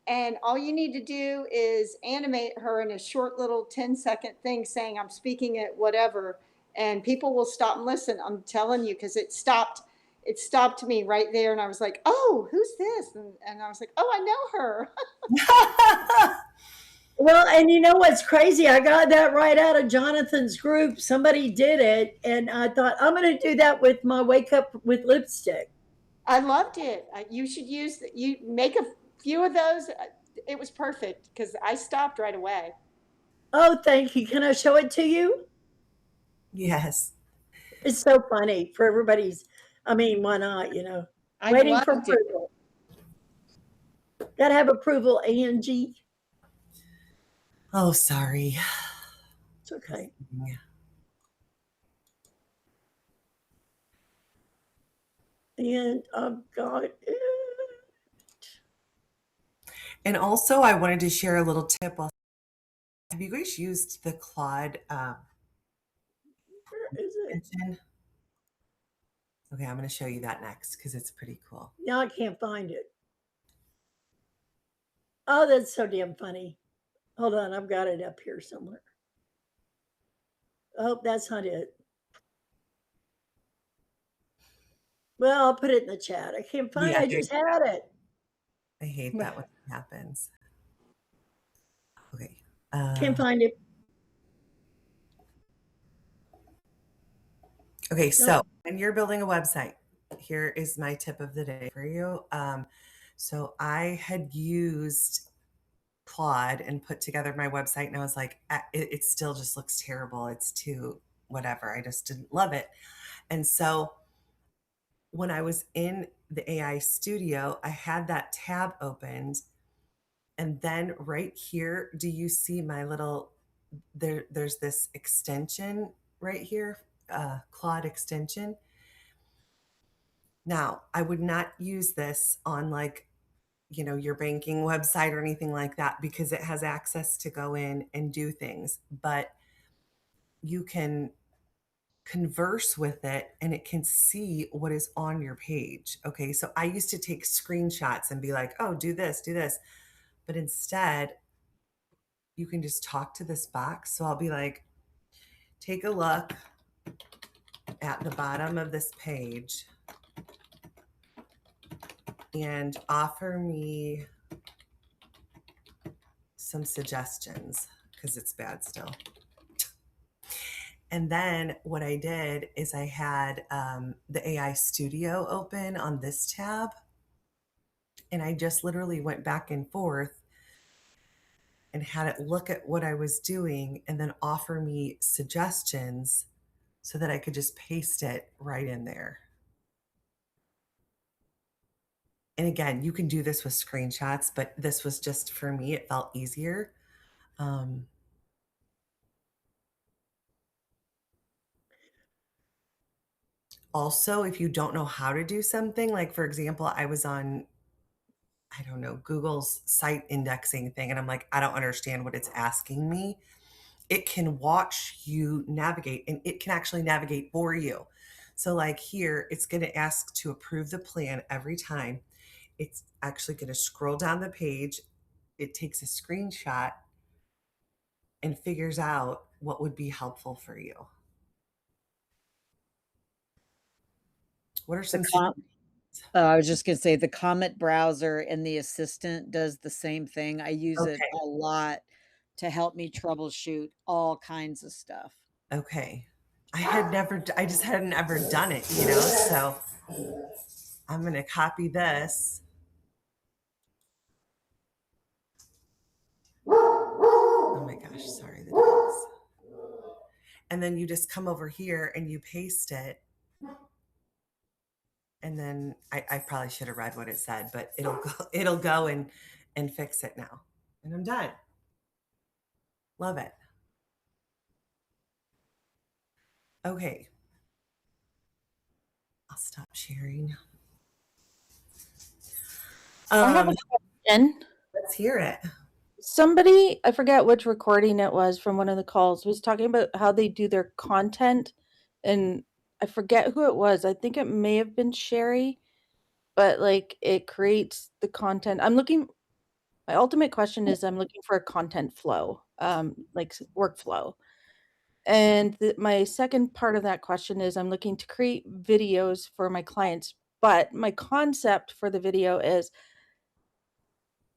and all you need to do is animate her in a short little 10-second thing saying I'm speaking at whatever, and people will stop and listen. I'm telling you, because it stopped. It stopped me right there, and I was like, "Oh, who's this?" And I was like, "Oh, I know her." Well, and you know what's crazy? I got that right out of Jonathan's group. Somebody did it, and I thought I'm going to do that with my wake up with lipstick. I loved it. You should you make a few of those. It was perfect because I stopped right away. Oh, thank you. Can I show it to you? Yes. It's so funny for everybody's. I mean, why not? You know, I waiting for loved it. approval. Got to have approval, Angie. Oh, sorry. It's okay. And I've got it. And also, I wanted to share a little tip. Have you guys used the Claude Where is it? extension? Okay, I'm going to show you that next because it's pretty cool. Now I can't find it. Oh, that's so damn funny. Hold on, I've got it up here somewhere. Oh, that's not it. Well, I'll put it in the chat. I can't find it. Yeah, I just had it. I hate that when that happens. Okay. Can't find it. Okay, Nope. so when you're building a website, here is my tip of the day for you. So I had used Claude and put together my website, and I was like, it still just looks terrible. It's too whatever. I just didn't love it. And so when I was in the AI studio, I had that tab opened. And then right here, do you see my little, there's this extension right here, Claude extension. Now, I would not use this on like, your banking website or anything like that because it has access to go in and do things, but you can converse with it and it can see what is on your page. Okay. So I used to take screenshots and be like, oh, do this, do this. But instead, you can just talk to this box. So I'll be like, take a look at the bottom of this page and offer me some suggestions because it's bad still. And then what I did is I had the AI Studio open on this tab. And I just literally went back and forth and had it look at what I was doing and then offer me suggestions so that I could just paste it right in there. And again, you can do this with screenshots, but this was just for me, it felt easier. Also, if you don't know how to do something, like for example, I was on, I don't know, Google's site indexing thing, and I'm like, I don't understand what it's asking me. It can watch you navigate and it can actually navigate for you. So, like here, it's going to ask to approve the plan every time. It's actually going to scroll down the page. It takes a screenshot and figures out what would be helpful for you. What are The some com- I was just going to say the Comet browser and the assistant does the same thing. I use it Okay. a lot to help me troubleshoot all kinds of stuff. Okay. I just hadn't ever done it, so I'm going to copy this. Oh my gosh, sorry, the dogs. And then you just come over here and you paste it. And then I probably should have read what it said, but it'll go and fix it now. And I'm done. Love it. Okay. I'll stop sharing. I have a question. Let's hear it. Somebody, I forget which recording it was from one of the calls, was talking about how they do their content, and I forget who it was. I think it may have been Sherry, but like it creates the content. My ultimate question is I'm looking for a content flow, like workflow. And my second part of that question is I'm looking to create videos for my clients, but my concept for the video is,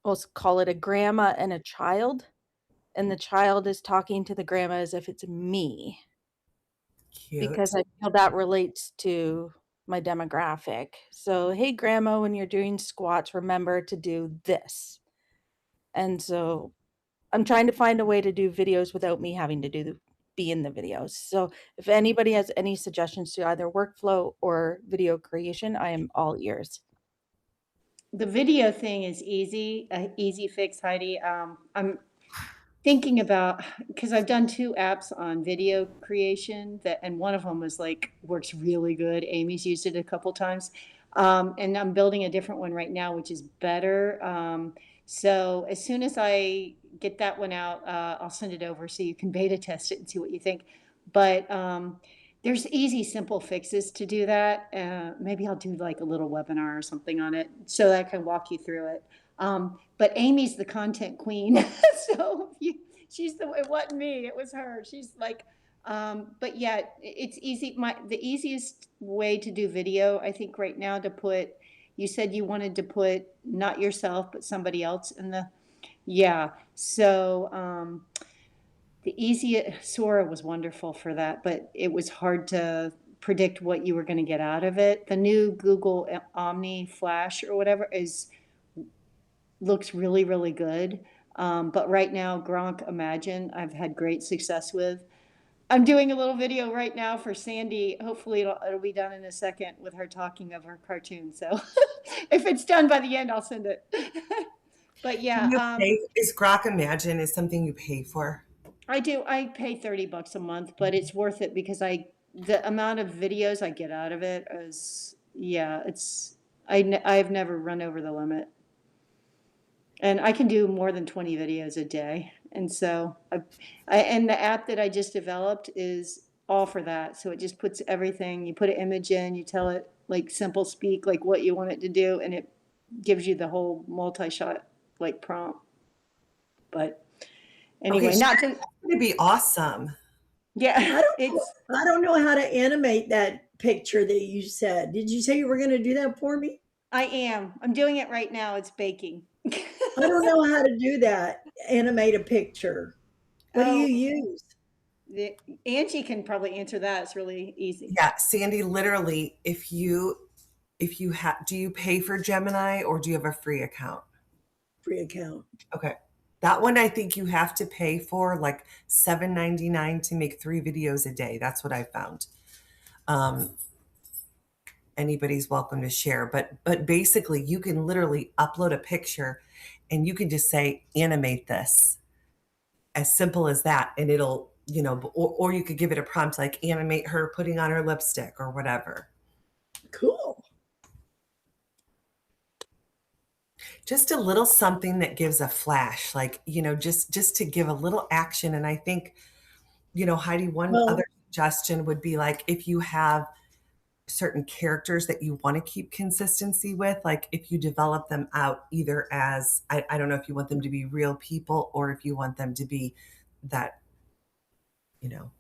let's call it a grandma and a child, and the child is talking to the grandma as if it's me, because Cute. I feel that relates to my demographic. So, hey, grandma, when you're doing squats, remember to do this. And so I'm trying to find a way to do videos without me having to be in the videos. So if anybody has any suggestions to either workflow or video creation, I am all ears. The video thing is easy, easy fix, Heidi. I'm thinking about, because I've done two apps on video creation that, and one of them was like, works really good. Amy's used it a couple times. And I'm building a different one right now, which is better. So as soon as I get that one out, I'll send it over so you can beta test it and see what you think. But there's easy, simple fixes to do that. Maybe I'll do like a little webinar or something on it so that I can walk you through it. But Amy's the content queen. So she's it wasn't me, it was her. She's like, but yeah, it's easy. The easiest way to do video, I think right now to put, you said you wanted to put not yourself, but somebody else in the, yeah. So, the easiest, Sora was wonderful for that, but it was hard to predict what you were going to get out of it. The new Google Omni Flash or whatever looks really, really good. But right now, Gronk Imagine, I've had great success with. I'm doing a little video right now for Sandy. Hopefully it'll be done in a second with her talking of her cartoon. So if it's done by the end, I'll send it. But Do you yeah, pay, is Grok Imagine is something you pay for? I do. I pay $30 a month, but it's worth it because the amount of videos I get out of it is, yeah, I've never run over the limit. And I can do more than 20 videos a day. And so and the app that I just developed is all for that. So it just puts everything, you put an image in, you tell it like simple speak, like what you want it to do, and it gives you the whole multi-shot like prompt. But Okay, anyway, sure. not to, That's going to be awesome. yeah, I don't know how to animate that picture that you said. Did you say you were going to do that for me? I'm doing it right now. It's baking. I don't know how to do that. Animate a picture. What do you Oh, use? Angie can probably answer that. It's really easy. Yeah, Sandy, literally, if you have, do you pay for Gemini or do you have a free account? Free account. Okay. That one I think you have to pay for like $7.99 to make 3 videos a day. That's what I found. Um, anybody's welcome to share, but basically you can literally upload a picture and you can just say animate this, as simple as that, and it'll, or you could give it a prompt like animate her putting on her lipstick or whatever. Cool. Just a little something that gives a flash, like, just to give a little action. And I think, Heidi, one other Well, suggestion would be like if you have certain characters that you want to keep consistency with, like if you develop them out either as, I don't know if you want them to be real people or if you want them to be that, you know,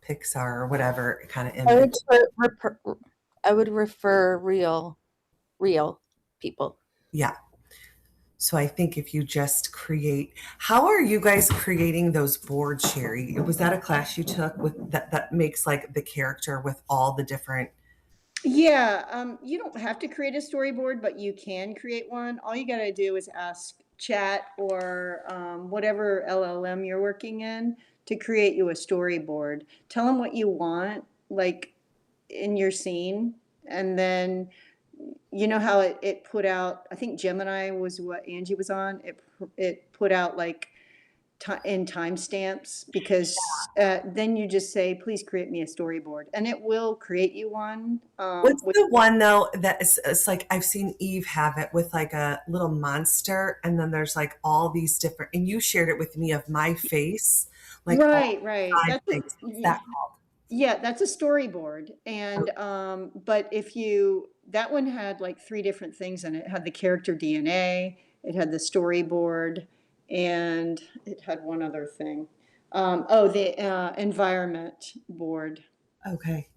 Pixar or whatever kind of I would image. I would refer real people. Yeah. So I think if you just create, how are you guys creating those boards, Sherry? Was that a class you took with that makes like the character with all the different? Yeah, you don't have to create a storyboard, but you can create one. All you gotta do is ask chat or whatever LLM you're working in to create you a storyboard. Tell them what you want, like in your scene, and then you know how it put out, I think Gemini was what Angie was on. It put out like in timestamps, because then you just say, please create me a storyboard, and it will create you one. What's the one though that is, it's like I've seen Eve have it with like a little monster, and then there's like all these different, and you shared it with me of my face, like all Right. five things. What's that called? Yeah, that's a storyboard. And but if you, that one had like 3 different things in it. It had the character DNA, it had the storyboard, and it had one other thing. The environment board. Okay.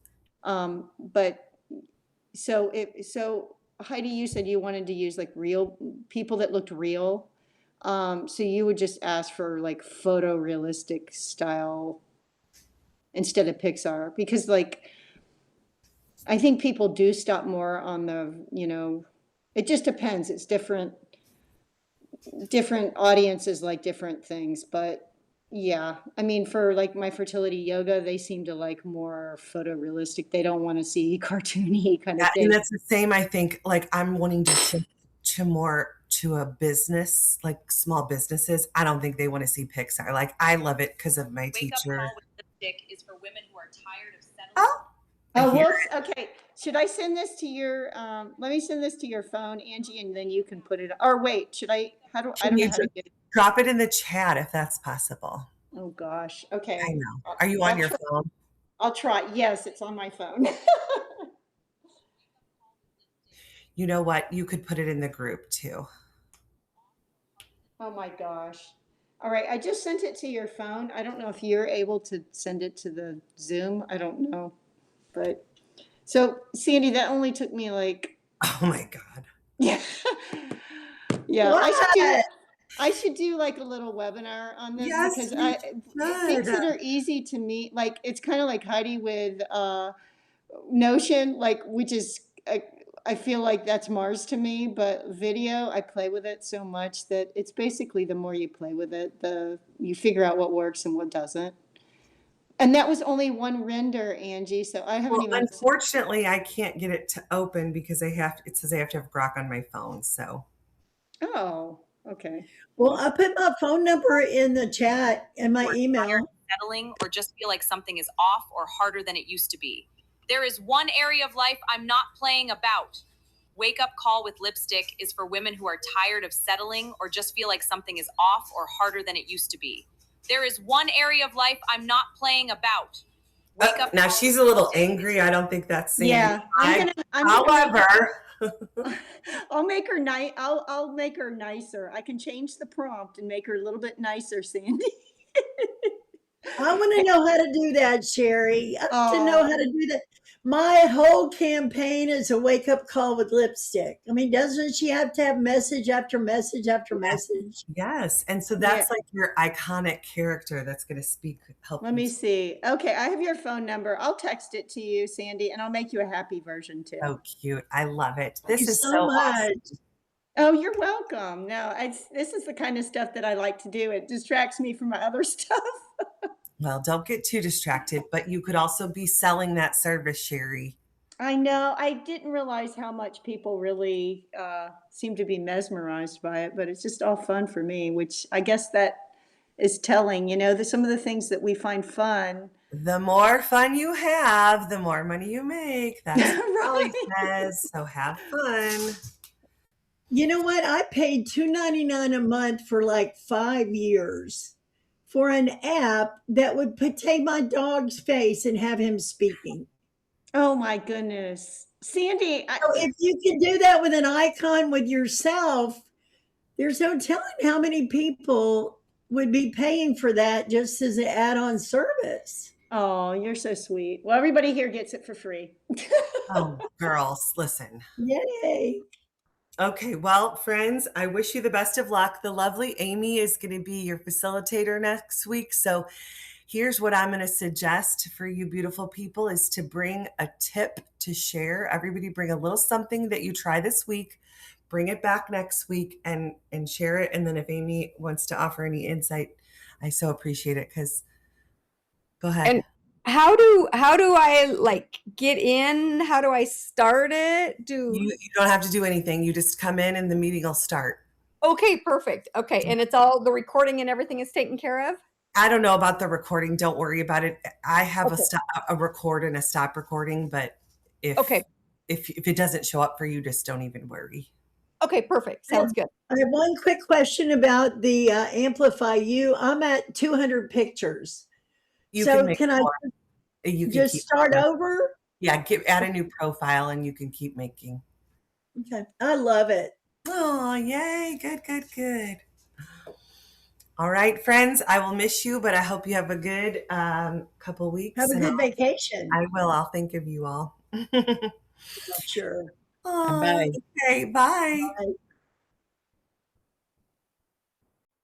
But so Heidi, you said you wanted to use like real people that looked real. So you would just ask for like photorealistic style instead of Pixar, because like I think people do stop more on the, it just depends. It's different audiences like different things, but yeah, I mean, for like my fertility yoga, they seem to like more photorealistic. They don't want to see cartoony kind of And thing. that's the same, I think, like I'm wanting to shift to more to a business, like small businesses. I don't think they want to see Pixar. Like I love it because of my Wake up teacher. call with lipstick is for women who are tired of settling. Oh, I Oh, hear well, okay. Should I send this to your, let me send this to your phone, Angie, and then you can put it, or wait, I Can don't know you how to get it. drop it in the chat if that's possible? Oh, gosh. I Okay. know. Are you on your phone? I'll try. Yes, it's on my phone. You know what? You could put it in the group too. Oh my gosh. All right, I just sent it to your phone. I don't know if you're able to send it to the Zoom. I don't know. But so Sandy, that only took me like, Oh my God. yeah. Yeah, What? I should do like a little webinar on this, Yes, because you things should. that are easy to me, like it's kind of like Heidi with Notion, like, which is I feel like that's Mars to me, but video, I play with it so much that it's basically the more you play with it, the you figure out what works and what doesn't. And that was only one render, Angie, so I haven't Well, even. unfortunately, I can't get it to open because it says I have to have Grok on my phone. So Oh, okay. Well, I put my phone number in the chat and my Or tired email. of settling or just feel like something is off or harder than it used to be. There is one area of life I'm not playing about. Wake up call with lipstick is for women who are tired of settling or just feel like something is off or harder than it used to be. There is one area of life I'm not playing about. Wake up. now she's a little angry. I don't think that's Sandy. Yeah, I'm However, I'll make her nice. I'll make her nicer. I can change the prompt and make her a little bit nicer, Sandy. I want to know how to do that, Sherry. I want to know Oh. how to do that. My whole campaign is a wake up call with lipstick. I mean, doesn't she have to have message after message after message? yes. And so that's like your iconic character that's going to help. Let me see. Okay, I have your phone number. I'll text it to you, Sandy, and I'll make you a happy version too. So cute. I love it. Thank This you is so so much. awesome. Oh, you're welcome. No, this is the kind of stuff that I like to do. It distracts me from my other stuff. Well, don't get too distracted, but you could also be selling that service, Sherry. I know. I didn't realize how much people really seem to be mesmerized by it, but it's just all fun for me, which I guess that is telling, some of the things that we find fun. The more fun you have, the more money you make. That's what Holly Right. says. So have fun. You know what? I paid $2.99 a month for like 5 years for an app that would take my dog's face and have him speaking. Oh my goodness. Sandy, So if you can do that with an icon with yourself, there's no telling how many people would be paying for that just as an add-on service. oh, you're so sweet. Well, everybody here gets it for free. Oh, girls, listen. Yay. Okay, well, friends, I wish you the best of luck. The lovely Amy is going to be your facilitator next week. So here's what I'm going to suggest for you beautiful people is to bring a tip to share. Everybody bring a little something that you try this week. Bring it back next week and share it. And then if Amy wants to offer any insight, I so appreciate it because go ahead. And how do I like get in? How do I start it? You don't have to do anything. You just come in and the meeting will start. Okay, perfect. Okay, and it's all the recording and everything is taken care of? I don't know about the recording. Don't worry about it. I have Okay. a record and a stop recording, but if Okay. if it doesn't show up for you, just don't even worry. Okay, perfect. Sounds good. I have one quick question about the Amplify You. I'm at 200 pictures. You can So make can I more. You can just keep start more. over? Yeah, add a new profile and you can keep making. Okay. I love it. Oh, yay. Good, good, good. All right, friends, I will miss you, but I hope you have a good couple Have weeks a and good vacation. I will. I'll think of you all. I'm sure. Oh, Bye. okay, bye. Bye.